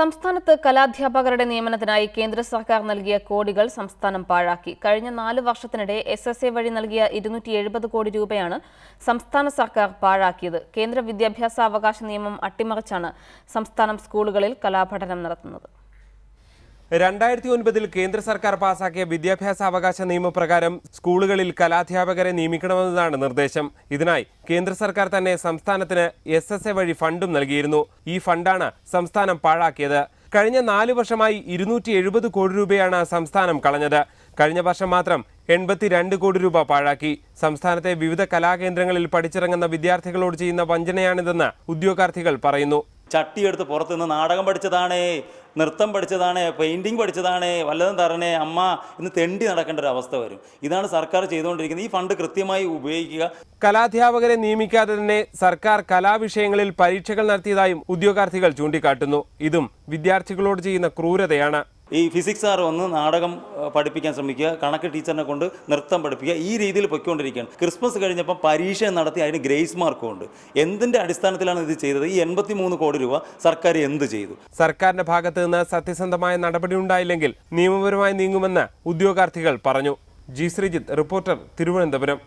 സംസ്ഥാനത്ത് കലാധ്യാപകരുടെ നിയമനത്തിനായി കേന്ദ്ര സർക്കാർ നൽകിയ കോടികൾ സംസ്ഥാനം പാഴാക്കി. കഴിഞ്ഞ 4 വർഷത്തിനിടെ SSA വഴി നൽകിയ 270 കോടി രൂപയാണ് സംസ്ഥാന സർക്കാർ പാഴാക്കിയത്. കേന്ദ്ര വിദ്യാഭ്യാസ അവകാശ നിയമം അട്ടിമറിച്ചാണ് സംസ്ഥാനം സ്കൂളുകളിൽ കലാപഠനം നടത്തുന്നത്. 2009 കേന്ദ്ര സർക്കാർ പാസാക്കിയ വിദ്യാഭ്യാസ അവകാശ നിയമപ്രകാരം സ്കൂളുകളിൽ കലാധ്യാപകരെ നിയമിക്കണമെന്നതാണ് നിർദ്ദേശം. ഇതിനായി കേന്ദ്ര സർക്കാർ തന്നെ സംസ്ഥാനത്തിന് SSA വഴി ഫണ്ടും നൽകിയിരുന്നു. ഈ ഫണ്ടാണ് സംസ്ഥാനം പാഴാക്കിയത്. കഴിഞ്ഞ 4 വർഷമായി 270 കോടി രൂപയാണ് സംസ്ഥാനം കളഞ്ഞത്. കഴിഞ്ഞ വർഷം മാത്രം 82 കോടി രൂപ പാഴാക്കി. സംസ്ഥാനത്തെ വിവിധ കലാകേന്ദ്രങ്ങളിൽ പഠിച്ചിറങ്ങുന്ന വിദ്യാർത്ഥികളോട് ചെയ്യുന്ന വഞ്ചനയാണിതെന്ന് ഉദ്യോഗാർത്ഥികൾ പറയുന്നു. ചട്ടിയെടുത്ത് പുറത്തുനിന്ന് നാടകം പഠിച്ചതാണ്, നൃത്തം പഠിച്ചതാണ്, പെയിൻറ്റിങ് പഠിച്ചതാണ്, വല്ലതും തരണേ അമ്മ ഇന്ന് തെണ്ടി നടക്കേണ്ട ഒരു അവസ്ഥ വരും. ഇതാണ് സർക്കാർ ചെയ്തുകൊണ്ടിരിക്കുന്നത്. ഈ ഫണ്ട് കൃത്യമായി ഉപയോഗിക്കുക. കലാധ്യാപകരെ നിയമിക്കാതെ തന്നെ സർക്കാർ കലാവിഷയങ്ങളിൽ പരീക്ഷകൾ നടത്തിയതായും ഉദ്യോഗാർത്ഥികൾ ചൂണ്ടിക്കാട്ടുന്നു. ഇതും വിദ്യാർത്ഥികളോട് ചെയ്യുന്ന ക്രൂരതയാണ്. ഈ ഫിസിക്സ് സാർ വന്ന് നാടകം പഠിപ്പിക്കാൻ ശ്രമിക്കുക, കണക്ക് ടീച്ചറിനെ കൊണ്ട് നൃത്തം പഠിപ്പിക്കുക, ഈ രീതിയിൽ പൊയ്ക്കൊണ്ടിരിക്കുകയാണ്. ക്രിസ്മസ് കഴിഞ്ഞപ്പം പരീക്ഷ നടത്തി അതിന് ഗ്രേസ് മാർക്കും ഉണ്ട്. എന്തിൻ്റെ അടിസ്ഥാനത്തിലാണ് ഇത് ചെയ്തത്? ഈ 83 കോടി രൂപ സർക്കാർ എന്ത് ചെയ്തു? സർക്കാരിന്റെ ഭാഗത്ത് നിന്ന് സത്യസന്ധമായ നടപടി ഉണ്ടായില്ലെങ്കിൽ നിയമപരമായി നീങ്ങുമെന്ന് ഉദ്യോഗാർത്ഥികൾ പറഞ്ഞു. G Sreejith, reporter, Thiruvananthapuram.